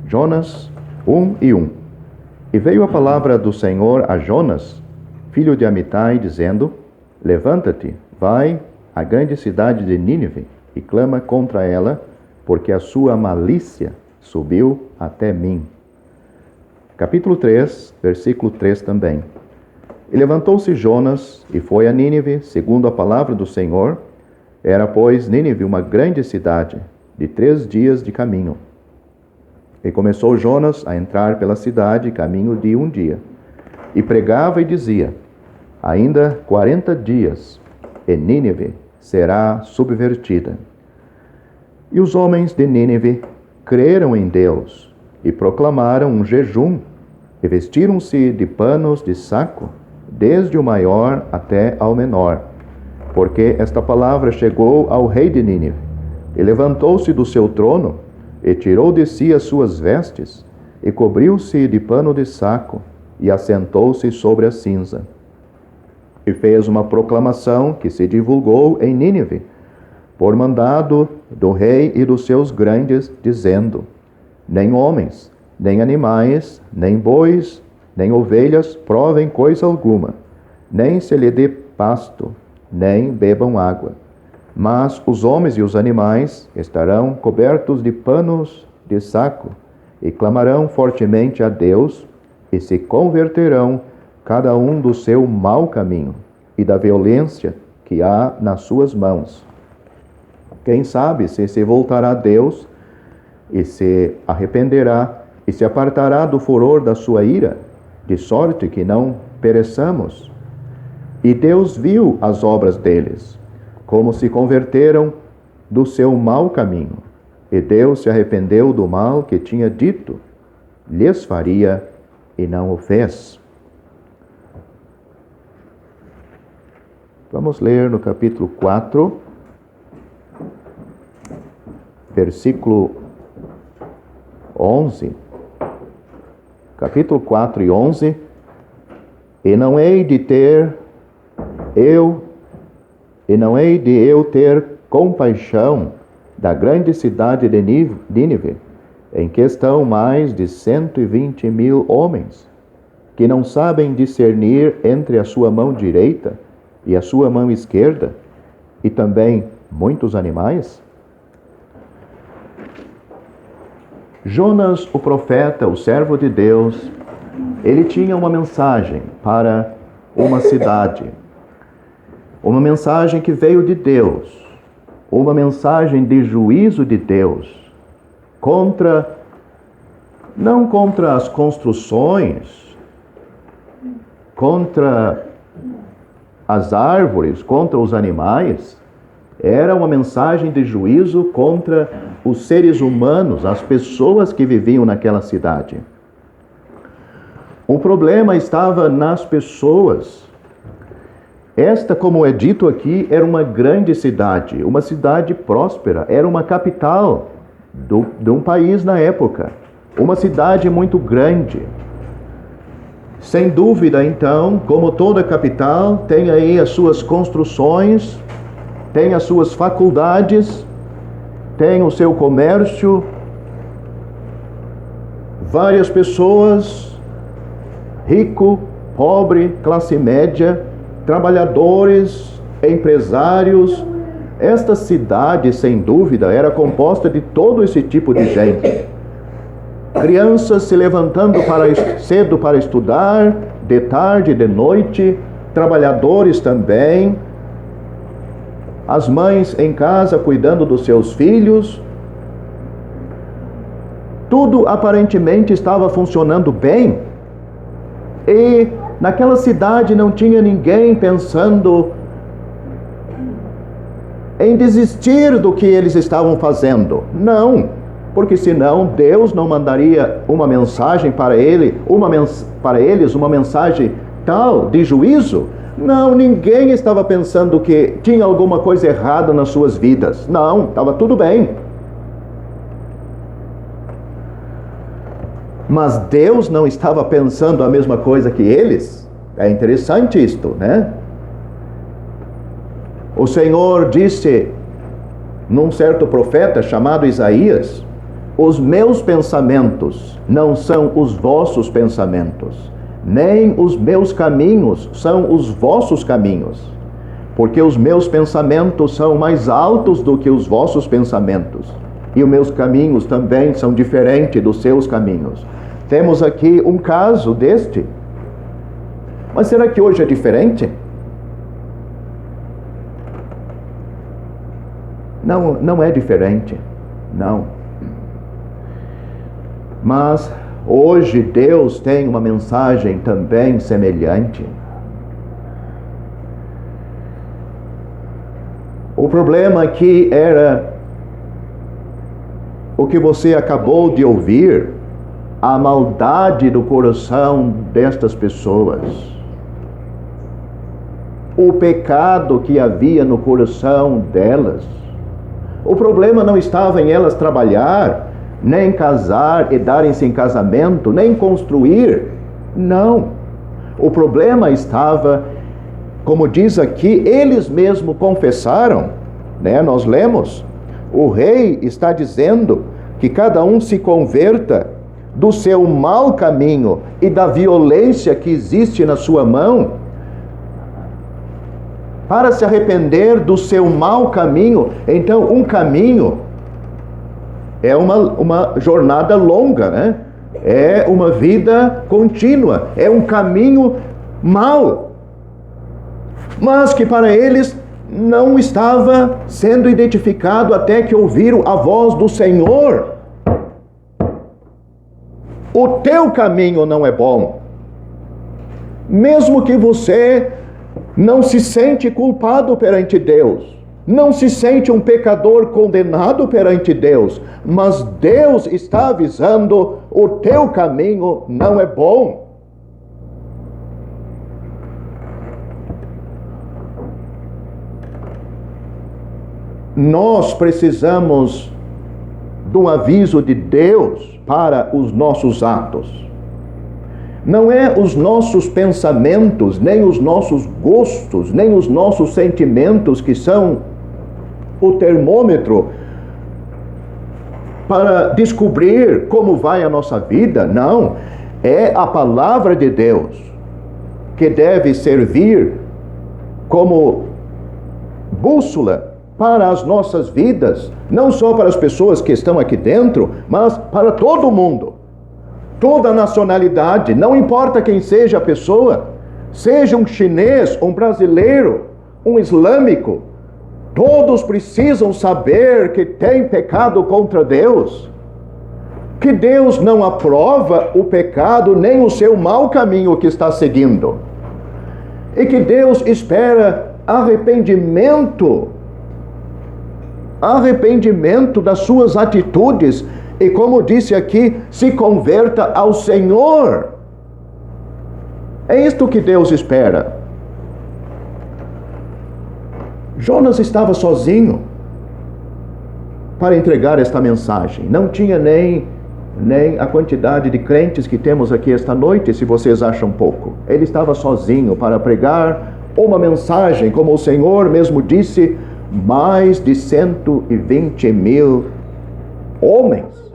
Jonas 1:1. E veio a palavra do Senhor a Jonas, filho de Amitai, dizendo: Levanta-te, vai à grande cidade de Nínive e clama contra ela, porque a sua malícia subiu até mim. Capítulo 3, versículo 3 também. E levantou-se Jonas e foi a Nínive, segundo a palavra do Senhor. Era, pois, Nínive uma grande cidade, de 3 dias de caminho. E começou Jonas a entrar pela cidade, caminho de 1 dia. E pregava e dizia: Ainda 40 dias, e Nínive será subvertida. E os homens de Nínive creram em Deus, e proclamaram um jejum, e vestiram-se de panos de saco, desde o maior até ao menor, porque esta palavra chegou ao rei de Nínive. E levantou-se do seu trono, e tirou de si as suas vestes, e cobriu-se de pano de saco, e assentou-se sobre a cinza. E fez uma proclamação que se divulgou em Nínive, por mandado do rei e dos seus grandes, dizendo: Nem homens, nem animais, nem bois, nem ovelhas provem coisa alguma, nem se lhe dê pasto, nem bebam água. Mas os homens e os animais estarão cobertos de panos de saco, e clamarão fortemente a Deus, e se converterão cada um do seu mau caminho e da violência que há nas suas mãos. Quem sabe se voltará a Deus e se arrependerá e se apartará do furor da sua ira, de sorte que não pereçamos. E Deus viu as obras deles, como se converteram do seu mau caminho. E Deus se arrependeu do mal que tinha dito lhes faria, e não o fez. Vamos ler no capítulo 4, versículo 11. Capítulo 4 e 11. E não hei de eu ter compaixão da grande cidade de Nínive, em que estão mais de 120.000 homens, que não sabem discernir entre a sua mão direita e a sua mão esquerda, e também muitos animais? Jonas, o profeta, o servo de Deus, ele tinha uma mensagem para uma cidade. Uma mensagem que veio de Deus. Uma mensagem de juízo de Deus. Não contra as construções, contra as árvores, contra os animais. Era uma mensagem de juízo contra os seres humanos, as pessoas que viviam naquela cidade. O problema estava nas pessoas. Esta, como é dito aqui, era uma grande cidade, uma cidade próspera, era uma capital de um país na época, uma cidade muito grande. Sem dúvida, então, como toda capital, tem aí as suas construções, tem as suas faculdades, tem o seu comércio, várias pessoas, rico, pobre, classe média, trabalhadores, empresários. Esta cidade, sem dúvida, era composta de todo esse tipo de gente. Crianças se levantando cedo para estudar, de tarde, de noite, trabalhadores também, as mães em casa cuidando dos seus filhos. Tudo aparentemente estava funcionando bem. E naquela cidade não tinha ninguém pensando em desistir do que eles estavam fazendo. Não, porque senão Deus não mandaria uma mensagem para eles, uma mensagem tal de juízo. Não, ninguém estava pensando que tinha alguma coisa errada nas suas vidas. Não, estava tudo bem. Mas Deus não estava pensando a mesma coisa que eles. É interessante isto, né? O Senhor disse num certo profeta chamado Isaías, os meus pensamentos não são os vossos pensamentos, nem os meus caminhos são os vossos caminhos, porque os meus pensamentos são mais altos do que os vossos pensamentos, e os meus caminhos também são diferentes dos seus caminhos. Temos aqui um caso deste. Mas será que hoje é diferente? Não, não é diferente. Não. Mas hoje Deus tem uma mensagem também semelhante. O problema aqui era o que você acabou de ouvir, a maldade do coração destas pessoas. O pecado que havia no coração delas. O problema não estava em elas trabalhar, nem casar e darem-se em casamento, nem construir. Não. O problema estava, como diz aqui, eles mesmos confessaram, né? Nós lemos, o rei está dizendo que cada um se converta do seu mau caminho e da violência que existe na sua mão, para se arrepender do seu mau caminho. Então, um caminho é uma jornada longa, né? É uma vida contínua, é um caminho mau, mas que para eles não estava sendo identificado até que ouviram a voz do Senhor. O teu caminho não é bom. Mesmo que você não se sente culpado perante Deus, não se sente um pecador condenado perante Deus, mas Deus está avisando, o teu caminho não é bom. Nós precisamos de um aviso de Deus para os nossos atos. Não é os nossos pensamentos, nem os nossos gostos, nem os nossos sentimentos que são o termômetro para descobrir como vai a nossa vida. Não, é a palavra de Deus que deve servir como bússola para as nossas vidas, não só para as pessoas que estão aqui dentro, mas para todo mundo, toda nacionalidade, não importa quem seja a pessoa, seja um chinês, um brasileiro, um islâmico, todos precisam saber que tem pecado contra Deus, que Deus não aprova o pecado nem o seu mau caminho que está seguindo, e que Deus espera arrependimento das suas atitudes, e como disse aqui, se converta ao Senhor. É isto que Deus espera. Jonas estava sozinho para entregar esta mensagem. Não tinha nem a quantidade de crentes que temos aqui esta noite, se vocês acham pouco. Ele estava sozinho para pregar uma mensagem, como o Senhor mesmo disse, mais de 120.000 homens,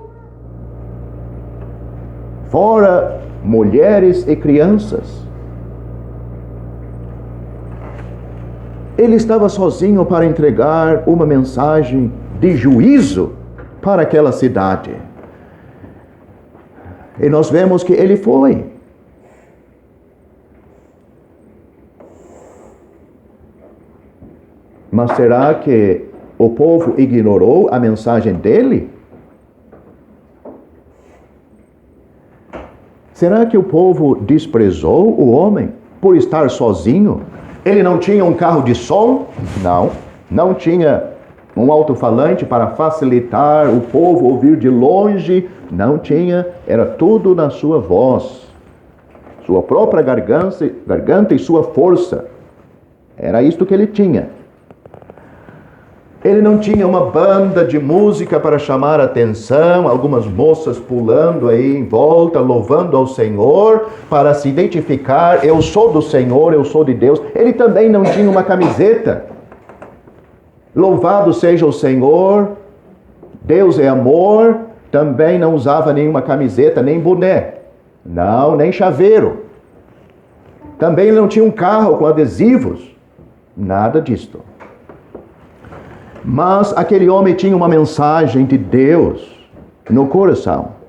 fora mulheres e crianças. Ele estava sozinho para entregar uma mensagem de juízo para aquela cidade. E nós vemos que ele foi. Mas será que o povo ignorou a mensagem dele? Será que o povo desprezou o homem por estar sozinho? Ele não tinha um carro de som? Não tinha um alto-falante para facilitar o povo ouvir de longe? Não tinha, era tudo na sua voz, sua própria garganta e sua força. Era isto que ele tinha. Ele não tinha uma banda de música para chamar a atenção, algumas moças pulando aí em volta, louvando ao Senhor, para se identificar, eu sou do Senhor, eu sou de Deus. Ele também não tinha uma camiseta. Louvado seja o Senhor, Deus é amor, Também não usava nenhuma camiseta, nem boné. Não, nem chaveiro. Também ele não tinha um carro com adesivos. Nada disto. Mas aquele homem tinha uma mensagem de Deus no coração.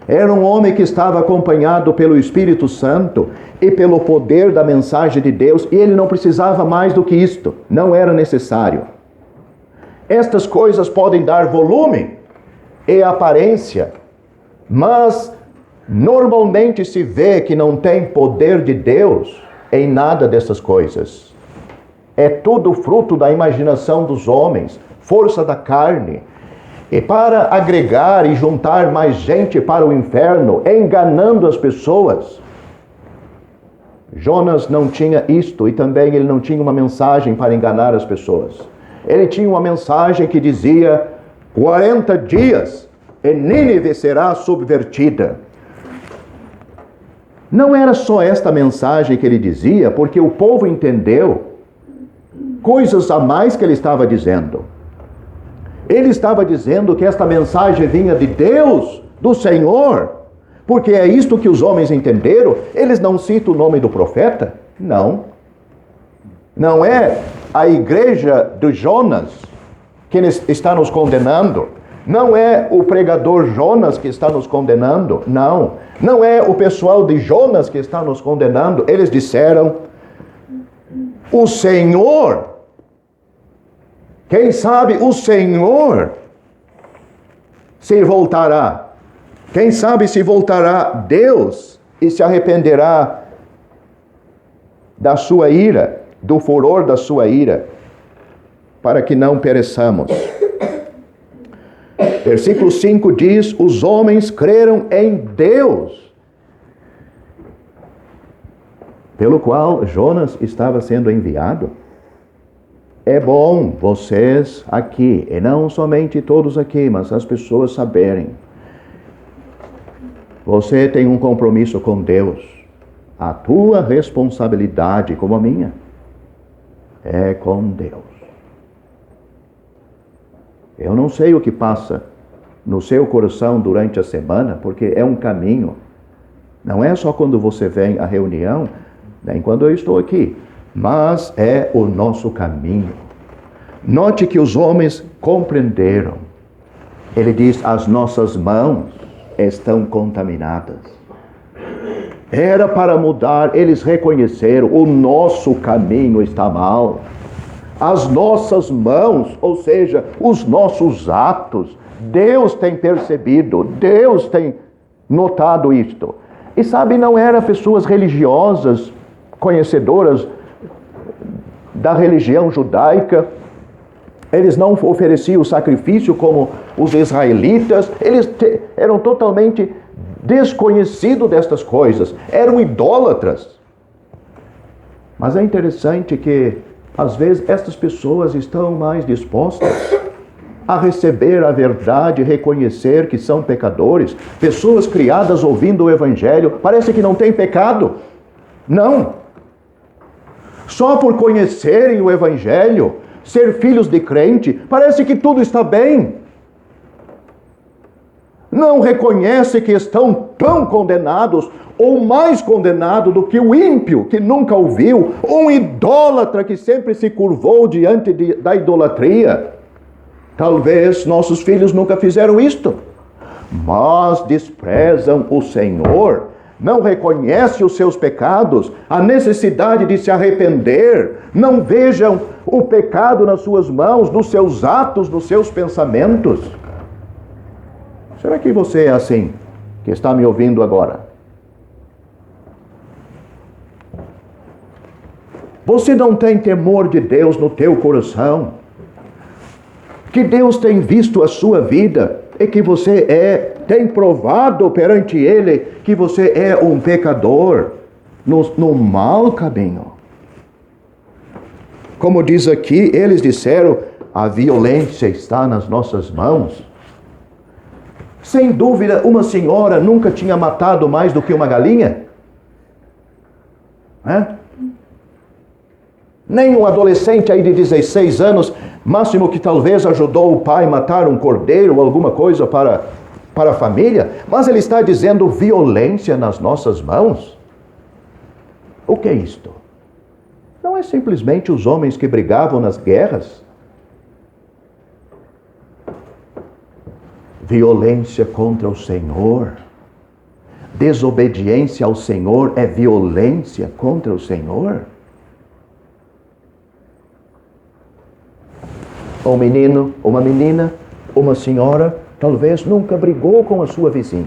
Era um homem que estava acompanhado pelo Espírito Santo e pelo poder da mensagem de Deus, e ele não precisava mais do que isto. Não era necessário. Estas coisas podem dar volume e aparência, mas normalmente se vê que não tem poder de Deus em nada dessas coisas. É tudo fruto da imaginação dos homens, força da carne. E para agregar e juntar mais gente para o inferno, enganando as pessoas. Jonas não tinha isto, e também ele não tinha uma mensagem para enganar as pessoas. Ele tinha uma mensagem que dizia: 40 dias e Nínive será subvertida. Não era só esta mensagem que ele dizia, porque o povo entendeu coisas a mais que ele estava dizendo. Ele estava dizendo que esta mensagem vinha de Deus, do Senhor, porque é isto que os homens entenderam. Eles não citam o nome do profeta? Não. Não é a igreja de Jonas que está nos condenando. Não é o pregador Jonas que está nos condenando. Não. Não é o pessoal de Jonas que está nos condenando. Eles disseram: o Senhor. Quem sabe o Senhor se voltará. Quem sabe se voltará Deus e se arrependerá da sua ira, do furor da sua ira, para que não pereçamos. Versículo 5 diz: os homens creram em Deus, pelo qual Jonas estava sendo enviado. É bom vocês aqui, e não somente todos aqui, mas as pessoas saberem. Você tem um compromisso com Deus. A tua responsabilidade, como a minha, é com Deus. Eu não sei o que passa no seu coração durante a semana, porque é um caminho. Não é só quando você vem à reunião, nem quando eu estou aqui. Mas é o nosso caminho. Note que os homens compreenderam. Ele diz: as nossas mãos estão contaminadas. Era para mudar. Eles reconheceram: o nosso caminho está mal. As nossas mãos, ou seja, os nossos atos, Deus tem percebido, Deus tem notado isto. E sabe, não eram pessoas religiosas, conhecedoras da religião judaica. Eles não ofereciam sacrifício como os israelitas. Eles eram totalmente desconhecidos destas coisas. Eram idólatras. Mas é interessante que, às vezes, estas pessoas estão mais dispostas a receber a verdade, reconhecer que são pecadores. Pessoas criadas ouvindo o Evangelho, parece que não tem pecado. Não. Só por conhecerem o Evangelho, ser filhos de crente, parece que tudo está bem. Não reconhece que estão tão condenados, ou mais condenados do que o ímpio, que nunca ouviu, um idólatra que sempre se curvou diante da idolatria. Talvez nossos filhos nunca fizeram isto, mas desprezam o Senhor, não reconhecem os seus pecados, a necessidade de se arrepender, não vejam o pecado nas suas mãos, nos seus atos, nos seus pensamentos. Será que você é assim, que está me ouvindo agora? Você não tem temor de Deus no teu coração? Que Deus tem visto a sua vida e que você tem provado perante Ele que você é um pecador no mau caminho. Como diz aqui, eles disseram: a violência está nas nossas mãos. Sem dúvida, uma senhora nunca tinha matado mais do que uma galinha. Nem um adolescente aí de 16 anos, máximo que talvez ajudou o pai a matar um cordeiro ou alguma coisa para para a família, mas ele está dizendo violência nas nossas mãos. O que é isto? Não é simplesmente os homens que brigavam nas guerras? Violência contra o Senhor. Desobediência ao Senhor é violência contra o Senhor? Um menino, uma menina, uma senhora, talvez nunca brigou com a sua vizinha,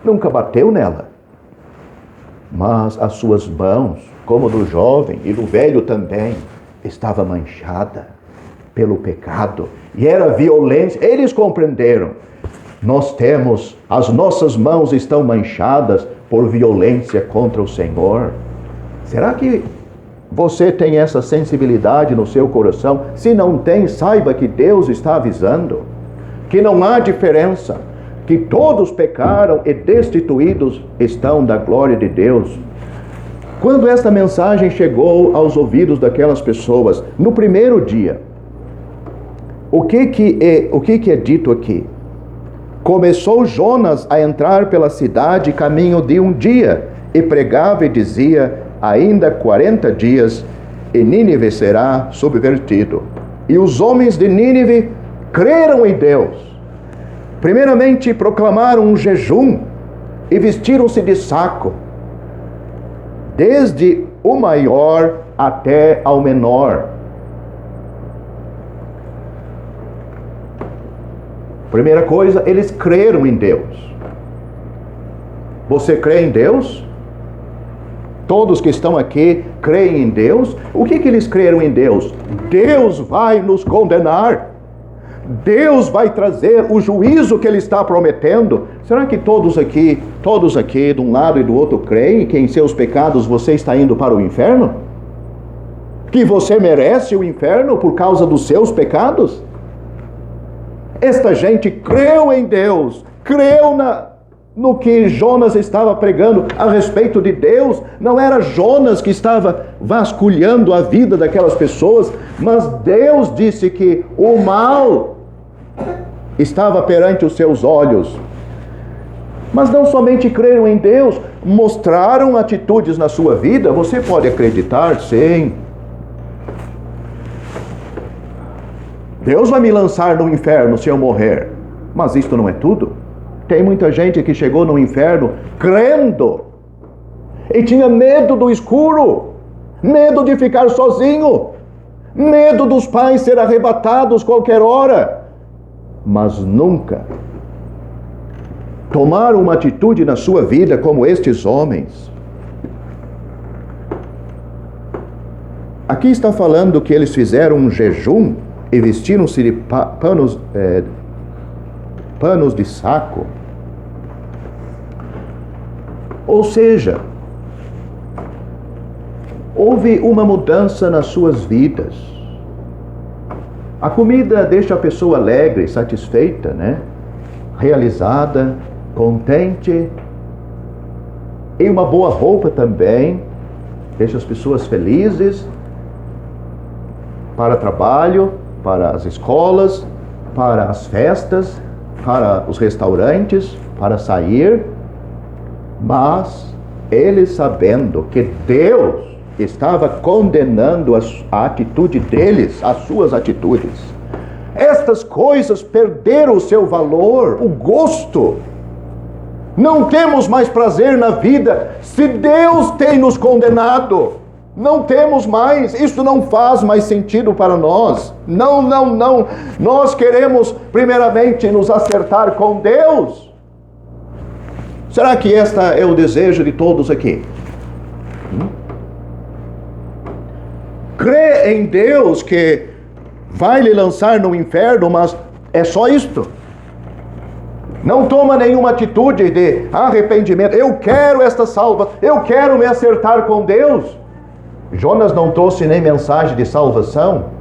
nunca bateu nela, mas as suas mãos, como do jovem e do velho também, estava manchada pelo pecado, e era violência. Eles compreenderam. As nossas mãos estão manchadas por violência contra o Senhor. Será que você tem essa sensibilidade no seu coração? Se não tem, saiba que Deus está avisando, que não há diferença, que todos pecaram e destituídos estão da glória de Deus. Quando esta mensagem chegou aos ouvidos daquelas pessoas, no primeiro dia, o que é dito aqui? Começou Jonas a entrar pela cidade caminho de um dia, e pregava e dizia: ainda 40 dias, e Nínive será subvertido. E os homens de Nínive creram em Deus. Primeiramente proclamaram um jejum e vestiram-se de saco, desde o maior até ao menor. Primeira coisa, eles creram em Deus. Você crê em Deus? Todos que estão aqui creem em Deus? O que eles creram em Deus? Deus vai nos condenar. Deus vai trazer o juízo que Ele está prometendo. Será que todos aqui, de um lado e do outro, creem que em seus pecados você está indo para o inferno? Que você merece o inferno por causa dos seus pecados? Esta gente creu em Deus, creu no que Jonas estava pregando a respeito de Deus. Não era Jonas que estava vasculhando a vida daquelas pessoas, mas Deus disse que o mal estava perante os seus olhos. Mas não somente creram em Deus, mostraram atitudes na sua vida. Você pode acreditar, sim. Deus vai me lançar no inferno se eu morrer. Mas isto não é tudo. Tem muita gente que chegou no inferno crendo e tinha medo do escuro, medo de ficar sozinho, medo dos pais ser arrebatados qualquer hora, mas nunca tomaram uma atitude na sua vida como estes homens. Aqui está falando que eles fizeram um jejum e vestiram-se de panos de saco. Ou seja, houve uma mudança nas suas vidas. A comida deixa a pessoa alegre, satisfeita, né? Realizada, contente. E uma boa roupa também deixa as pessoas felizes para trabalho, para as escolas, para as festas, para os restaurantes, para sair. Mas eles, sabendo que Deus estava condenando a atitude deles, as suas atitudes, estas coisas perderam o seu valor, o gosto. Não temos mais prazer na vida se Deus tem nos condenado. Não temos mais, isso não faz mais sentido para nós. Não. Nós queremos primeiramente nos acertar com Deus. Será que este é o desejo de todos aqui? Crê em Deus que vai lhe lançar no inferno, mas é só isto. Não toma nenhuma atitude de arrependimento. Eu quero esta salvação, eu quero me acertar com Deus. Jonas não trouxe nem mensagem de salvação.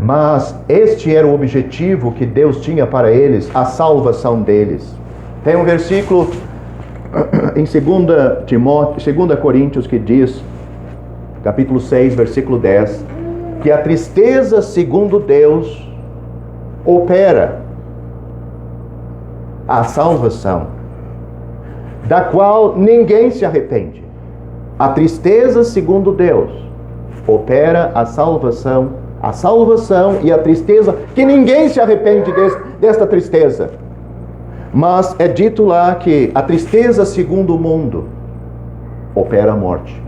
Mas este era o objetivo que Deus tinha para eles, a salvação deles. Tem um versículo em 2 Coríntios que diz, capítulo 6, versículo 10, que a tristeza segundo Deus opera a salvação, da qual ninguém se arrepende. A tristeza, segundo Deus, opera a salvação e a tristeza, que ninguém se arrepende desta tristeza. Mas é dito lá que a tristeza, segundo o mundo, opera a morte.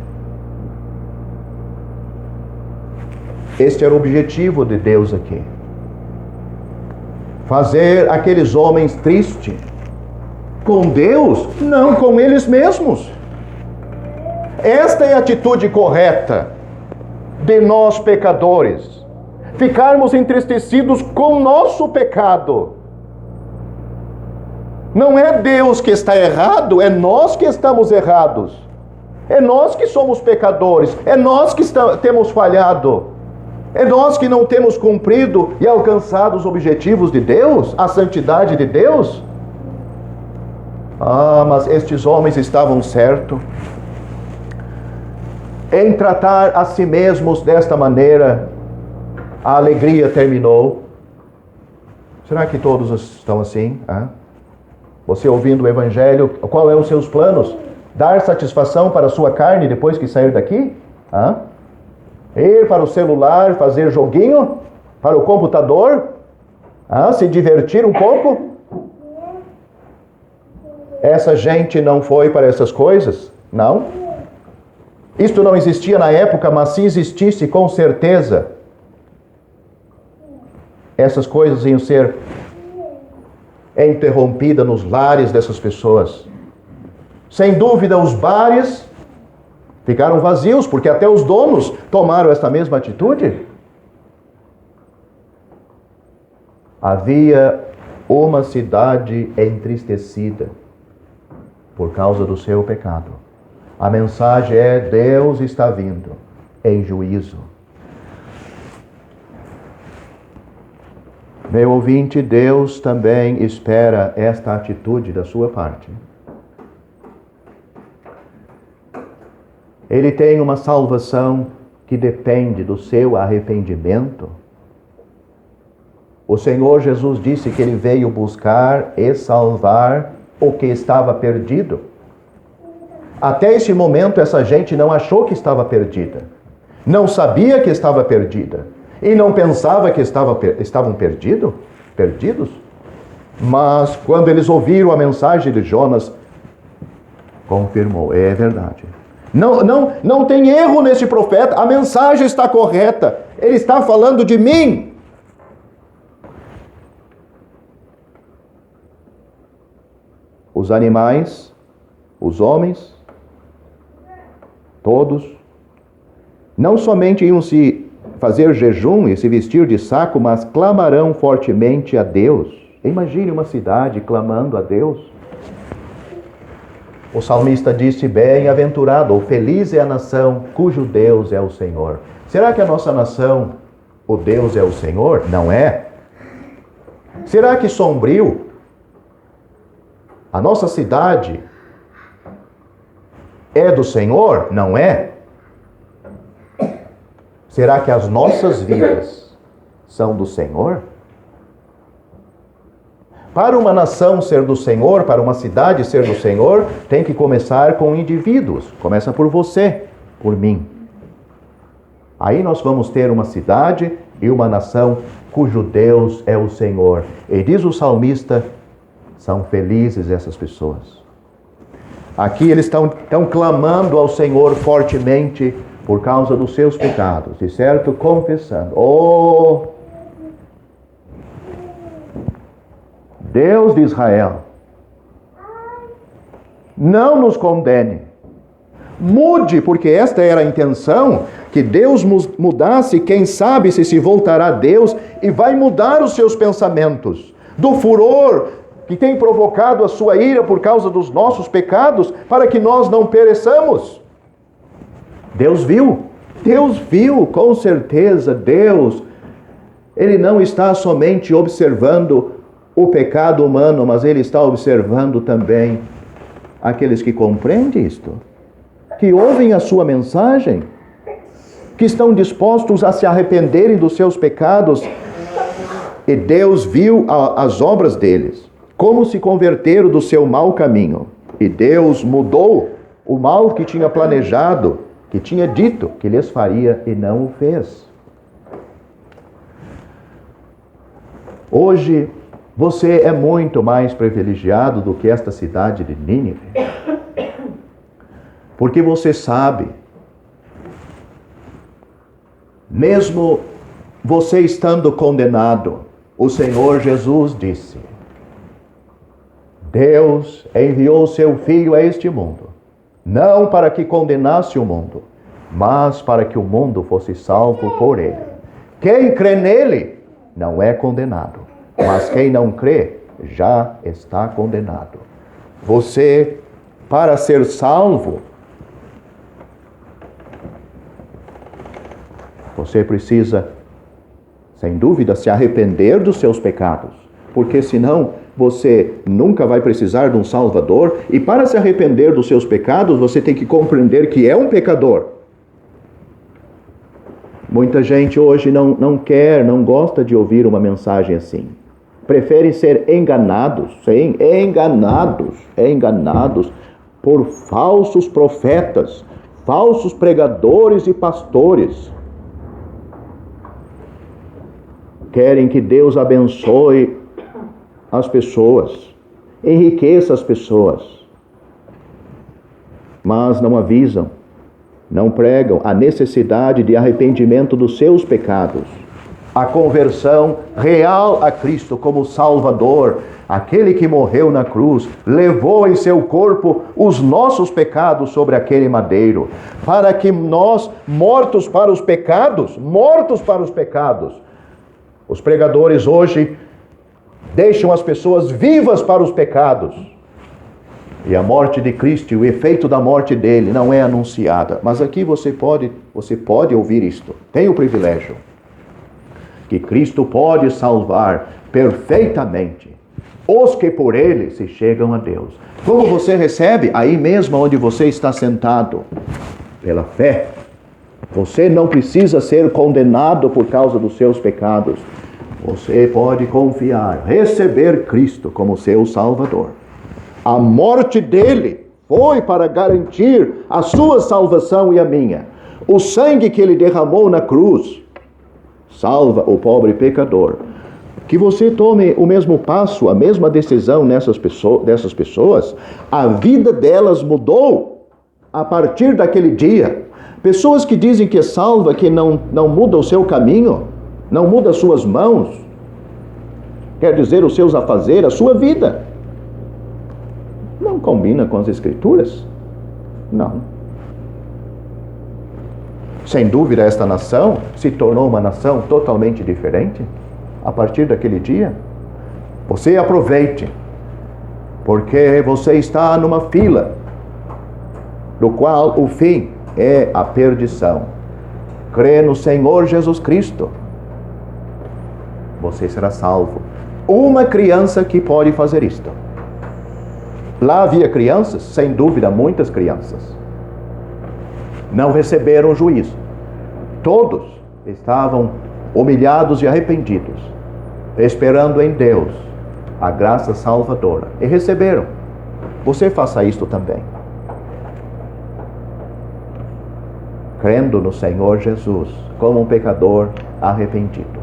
Este era o objetivo de Deus aqui. Fazer aqueles homens tristes com Deus, não com eles mesmos. Esta é a atitude correta de nós pecadores. Ficarmos entristecidos com o nosso pecado. Não é Deus que está errado, é nós que estamos errados. É nós que somos pecadores, é nós que temos falhado. É nós que não temos cumprido e alcançado os objetivos de Deus, a santidade de Deus. Mas estes homens estavam certos em tratar a si mesmos desta maneira. A alegria terminou. Será que todos estão assim? Você ouvindo o Evangelho, qual é os seus planos? Dar satisfação para a sua carne depois que sair daqui? Ir para o celular, fazer joguinho? Para o computador? Se divertir um pouco? Essa gente não foi para essas coisas? Não. Isto não existia na época, mas se existisse, com certeza, essas coisas iam ser interrompidas nos lares dessas pessoas. Sem dúvida, os bares ficaram vazios, porque até os donos tomaram esta mesma atitude. Havia uma cidade entristecida por causa do seu pecado. A mensagem é: Deus está vindo em juízo. Meu ouvinte, Deus também espera esta atitude da sua parte. Ele tem uma salvação que depende do seu arrependimento. O Senhor Jesus disse que Ele veio buscar e salvar o que estava perdido. Até esse momento, essa gente não achou que estava perdida. Não sabia que estava perdida. E não pensava que estavam perdidos. Mas quando eles ouviram a mensagem de Jonas, confirmou: é verdade. Não tem erro nesse profeta, a mensagem está correta, ele está falando de mim. Os animais, os homens, todos, não somente iam se fazer jejum e se vestir de saco, mas clamarão fortemente a Deus. Imagine uma cidade clamando a Deus. O salmista disse: bem-aventurado ou feliz é a nação cujo Deus é o Senhor. Será que a nossa nação, o Deus é o Senhor? Não é. Será que Sombrio, a nossa cidade, é do Senhor? Não é. Será que as nossas vidas são do Senhor? Para uma nação ser do Senhor, para uma cidade ser do Senhor, tem que começar com indivíduos. Começa por você, por mim. Aí nós vamos ter uma cidade e uma nação cujo Deus é o Senhor. E diz o salmista: são felizes essas pessoas. Aqui eles estão clamando ao Senhor fortemente por causa dos seus pecados, de certo, confessando: oh, Deus de Israel, não nos condene. Mude, porque esta era a intenção, que Deus mudasse. Quem sabe se voltará a Deus e vai mudar os seus pensamentos, do furor que tem provocado a sua ira por causa dos nossos pecados, para que nós não pereçamos. Deus viu, com certeza. Deus, Ele não está somente observando o pecado humano, mas Ele está observando também aqueles que compreendem isto, que ouvem a sua mensagem, que estão dispostos a se arrependerem dos seus pecados E Deus viu as obras deles, como se converteram do seu mau caminho. E Deus mudou o mal que tinha planejado, que tinha dito que lhes faria e não o fez. Hoje, você é muito mais privilegiado do que esta cidade de Nínive. Porque você sabe, mesmo você estando condenado, o Senhor Jesus disse: Deus enviou seu Filho a este mundo, não para que condenasse o mundo, mas para que o mundo fosse salvo por ele. Quem crê nele não é condenado, mas quem não crê já está condenado. Você, para ser salvo, você precisa, sem dúvida, se arrepender dos seus pecados, porque senão você nunca vai precisar de um Salvador, e para se arrepender dos seus pecados, você tem que compreender que é um pecador. Muita gente hoje não gosta de ouvir uma mensagem assim. Prefere ser enganados, sim, enganados por falsos profetas, falsos pregadores e pastores. Querem que Deus abençoe as pessoas, enriqueça as pessoas, mas não avisam, não pregam a necessidade de arrependimento dos seus pecados, a conversão real a Cristo como Salvador, aquele que morreu na cruz, levou em seu corpo os nossos pecados sobre aquele madeiro, para que nós, mortos para os pecados, os pregadores hoje deixam as pessoas vivas para os pecados. E a morte de Cristo, o efeito da morte dele não é anunciada. Mas aqui você pode ouvir isto. Tem o privilégio que Cristo pode salvar perfeitamente os que por ele se chegam a Deus. Como você recebe? Aí mesmo onde você está sentado, pela fé. Você não precisa ser condenado por causa dos seus pecados. Você pode confiar, receber Cristo como seu Salvador. A morte dele foi para garantir a sua salvação e a minha. O sangue que ele derramou na cruz salva o pobre pecador. Que você tome o mesmo passo, a mesma decisão dessas pessoas, a vida delas mudou a partir daquele dia. Pessoas que dizem que é salva, que não muda o seu caminho, não muda as suas mãos, quer dizer, os seus afazeres, a sua vida. Não combina com as Escrituras? Não. Sem dúvida, esta nação se tornou uma nação totalmente diferente a partir daquele dia. Você aproveite, porque você está numa fila, do qual o fim é a perdição. Crê no Senhor Jesus Cristo, você será salvo. Uma criança que pode fazer isto. Lá havia crianças, sem dúvida, muitas crianças. Não receberam juízo. Todos estavam humilhados e arrependidos, esperando em Deus a graça salvadora. E receberam. Você faça isto também. Crendo no Senhor Jesus como um pecador arrependido.